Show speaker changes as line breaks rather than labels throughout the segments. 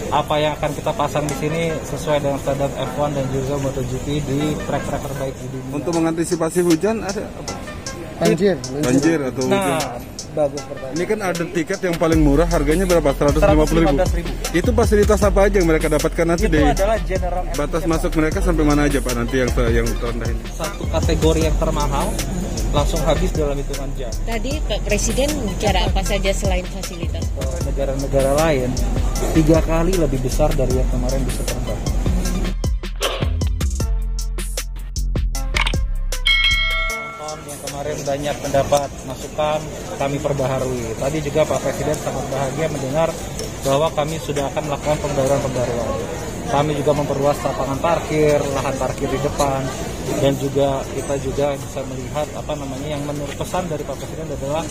apa yang akan kita pasang di sini sesuai dengan standar F1 dan juga MotoGP di track-track terbaik di dunia.
Untuk mengantisipasi hujan ada apa? Banjir atau hujan.
Bagus pertanyaan.
Ini kan ada tiket yang paling murah, harganya berapa? 150.000. Itu fasilitas apa aja yang mereka dapatkan nanti
Itu adalah general
batas masuk mereka sampai mana aja Pak nanti yang terendah ini?
Satu kategori yang termahal langsung habis dalam hitungan jam.
Tadi Pak Presiden bicara apa saja selain fasilitas?
Negara-negara lain 3 kali lebih besar dari yang kemarin bisa terbang. Yang kemarin banyak mendapat masukan, kami perbaharui. Tadi juga Pak Presiden sangat bahagia mendengar bahwa kami sudah akan melakukan pembaruan. Kami juga memperluas lapangan parkir, lahan parkir di depan, dan juga kita juga bisa melihat yang menurut pesan dari Pak Presiden adalah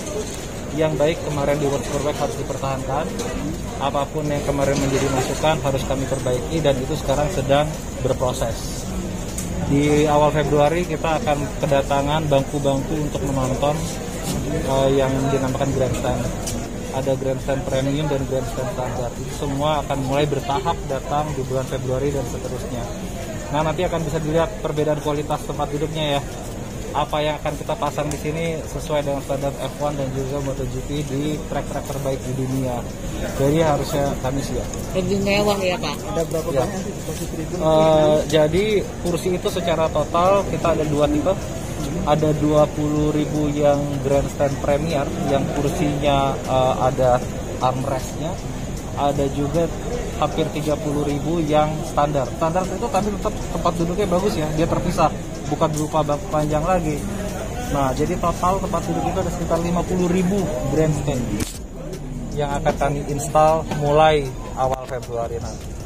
yang baik kemarin di World Superbike harus dipertahankan. Apapun yang kemarin menjadi masukan harus kami perbaiki dan itu sekarang sedang berproses. Di awal Februari kita akan kedatangan bangku-bangku untuk menonton yang dinamakan grandstand. Ada grandstand premium dan grandstand standar. Itu semua akan mulai bertahap datang di bulan Februari dan seterusnya. Nah, nanti akan bisa dilihat perbedaan kualitas tempat duduknya ya. Apa yang akan kita pasang di sini sesuai dengan standar F1 dan juga MotoGP di track-track terbaik di dunia. Jadi harusnya kami siap.
Lebih mewah ya Pak?
Ada berapa banyak kursi tribun? Jadi kursi itu secara total kita ada 2 tipe. Ada 20.000 yang grandstand premier yang kursinya ada armrestnya. Ada juga hampir 30.000 yang standar. Standar itu tapi tetap tempat duduknya bagus ya, dia terpisah, bukan berupa bangku panjang lagi. Nah, jadi total tempat duduk itu ada sekitar 50.000 grandstand yang akan kami install mulai awal Februari nanti.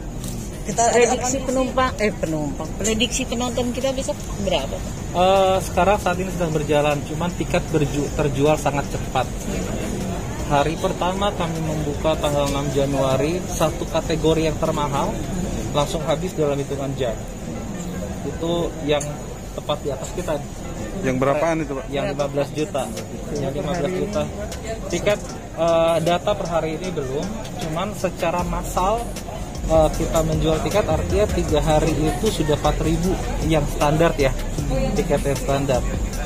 Prediksi penonton kita bisa berapa?
Sekarang saat ini sedang berjalan, cuman tiket terjual sangat cepat. Hari pertama kami membuka tanggal 6 Januari, satu kategori yang termahal langsung habis dalam hitungan jam. Itu yang tepat di atas kita.
Yang berapaan itu Pak?
Yang 15 juta. Yang 15 juta. Tiket data per hari ini belum, cuman secara massal kita menjual tiket artinya 3 hari itu sudah 4.000 yang standar ya, tiket yang standar.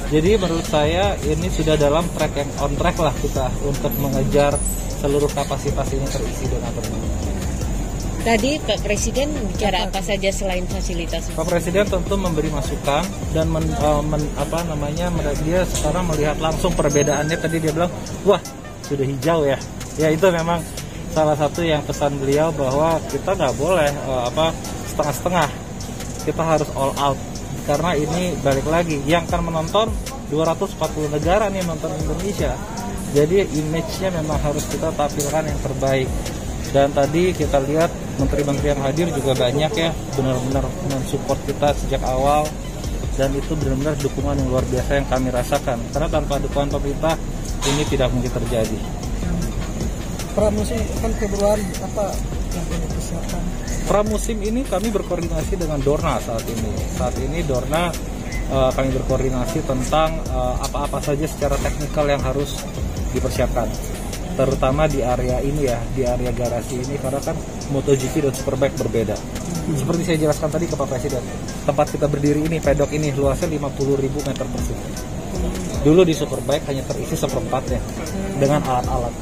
Jadi menurut saya ini sudah dalam track yang on track lah kita untuk mengejar seluruh kapasitas ini terisi dengan benar.
Tadi Pak Presiden bicara apa saja selain fasilitas?
Pak Presiden tentu memberi masukan dan dia sekarang melihat langsung perbedaannya. Tadi dia bilang, wah sudah hijau ya. Ya itu memang salah satu yang pesan beliau bahwa kita nggak boleh setengah-setengah. Kita harus all out. Karena ini balik lagi, yang akan menonton 240 negara nih menonton Indonesia. Jadi image-nya memang harus kita tampilkan yang terbaik. Dan tadi kita lihat menteri-menteri yang hadir juga banyak ya, benar-benar mensupport kita sejak awal. Dan itu benar-benar dukungan yang luar biasa yang kami rasakan. Karena tanpa dukungan pemerintah, ini tidak mungkin terjadi.
Pramusim kan Februari, apa yang perlu dipersiapkan?
Pramusim ini kami berkoordinasi dengan Dorna saat ini. Saat ini Dorna kami berkoordinasi tentang apa-apa saja secara teknikal yang harus dipersiapkan. Terutama di area ini ya, di area garasi ini karena kan MotoGP dan Superbike berbeda. Seperti saya jelaskan tadi ke Pak Presiden, tempat kita berdiri ini, pedok ini luasnya 50.000 meter persegi. Dulu di Superbike hanya terisi seperempatnya dengan alat-alat.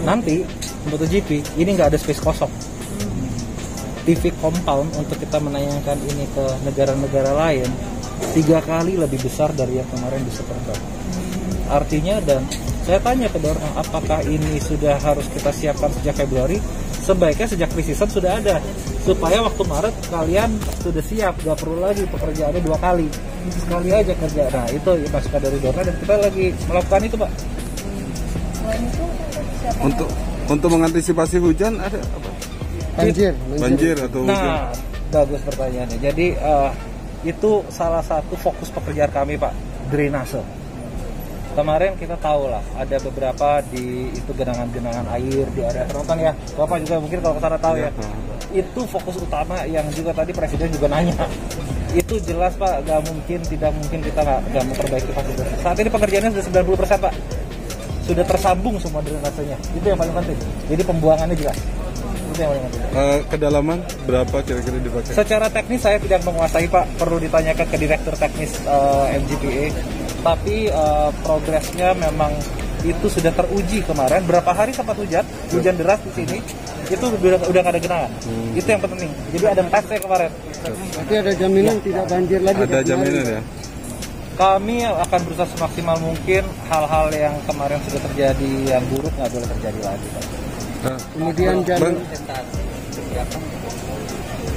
Nanti MotoGP ini nggak ada space kosong. TV compound untuk kita menayangkan ini ke negara-negara lain 3 kali lebih besar dari yang kemarin di Superbike. Artinya, dan saya tanya ke Dorna, apakah ini sudah harus kita siapkan sejak Februari? Sebaiknya sejak pre-season sudah ada, supaya waktu Maret kalian sudah siap, gak perlu lagi pekerjaannya 2 kali, sekali aja kerja. Nah itu masukan dari Dorna dan kita lagi melakukan itu Pak.
Untuk mengantisipasi hujan ada apa? Banjir atau hujan?
Nah, bagus pertanyaannya. Jadi itu salah satu fokus pekerjaan kami Pak, drainase. Kemarin kita tahu lah ada beberapa di itu genangan-genangan air di area penonton ya. Bapak juga mungkin kalau kesana tahu ya. Itu fokus utama yang juga tadi Presiden juga nanya. Itu jelas Pak, tidak mungkin kita nggak memperbaiki fasilitas. Saat ini pekerjaannya sudah 90% Pak. Sudah tersambung semua drainasenya. Itu yang paling penting. Jadi pembuangannya jelas. Itu yang paling penting.
Kedalaman berapa kira-kira dipakai?
Secara teknis saya tidak menguasai Pak, perlu ditanyakan ke direktur teknis MGPA. Tapi progresnya memang itu sudah teruji kemarin. Berapa hari sempat hujan deras di sini, itu udah nggak ada genangan. Itu yang penting. Jadi ada tesnya kemarin.
Berarti ada jaminan tidak banjir lagi.
Ada jaminan ya?
Kami akan berusaha semaksimal mungkin hal-hal yang kemarin sudah terjadi yang buruk nggak boleh terjadi lagi.
Nah,
Kemudian jalur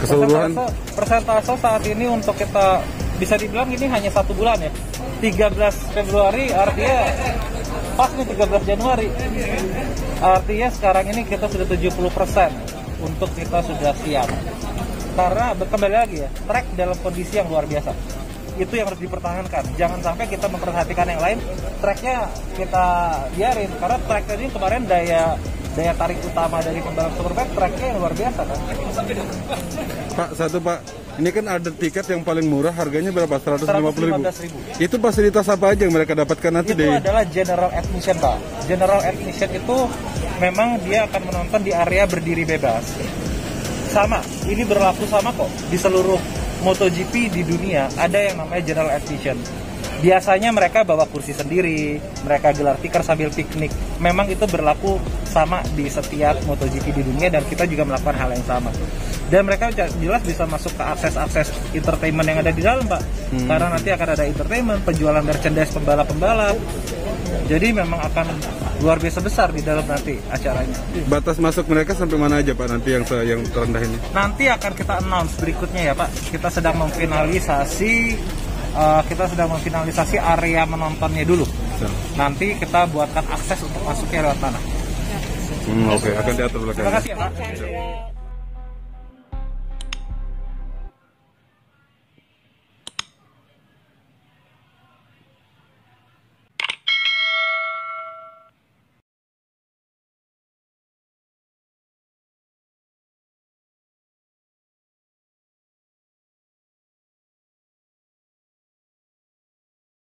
keseluruhan
persentase saat ini untuk kita bisa dibilang ini hanya 1 bulan ya. 13 Februari artinya pas nih 13 Januari. Artinya sekarang ini kita sudah 70% untuk kita sudah siap. Karena kembali lagi ya, trek dalam kondisi yang luar biasa. Itu yang harus dipertahankan. Jangan sampai kita memperhatikan yang lain, treknya kita biarin. Karena trek ini kemarin daya tarik utama dari pembalap Superbike, treknya yang luar biasa kan.
Pak, ini kan ada tiket yang paling murah, harganya berapa? 150.000.
115.000.
Itu fasilitas apa aja yang mereka dapatkan nanti
Itu
deh?
adalah general admission Pak. General admission itu memang dia akan menonton di area berdiri bebas. Sama, ini berlaku sama kok di seluruh MotoGP di dunia ada yang namanya general admission. Biasanya mereka bawa kursi sendiri, mereka gelar tikar sambil piknik. Memang itu berlaku sama di setiap MotoGP di dunia dan kita juga melakukan hal yang sama. Dan mereka jelas bisa masuk ke akses-akses entertainment yang ada di dalam Pak. Karena nanti akan ada entertainment, penjualan merchandise pembalap-pembalap. Jadi memang akan luar biasa besar di dalam nanti acaranya.
Batas masuk mereka sampai mana aja Pak nanti yang terendah ini?
Nanti akan kita announce berikutnya ya Pak. Kita sedang memfinalisasi area menontonnya dulu. Nanti kita buatkan akses untuk masuknya lewat tanah.
Oke, akan diatur belakang.
Terima kasih ya Pak.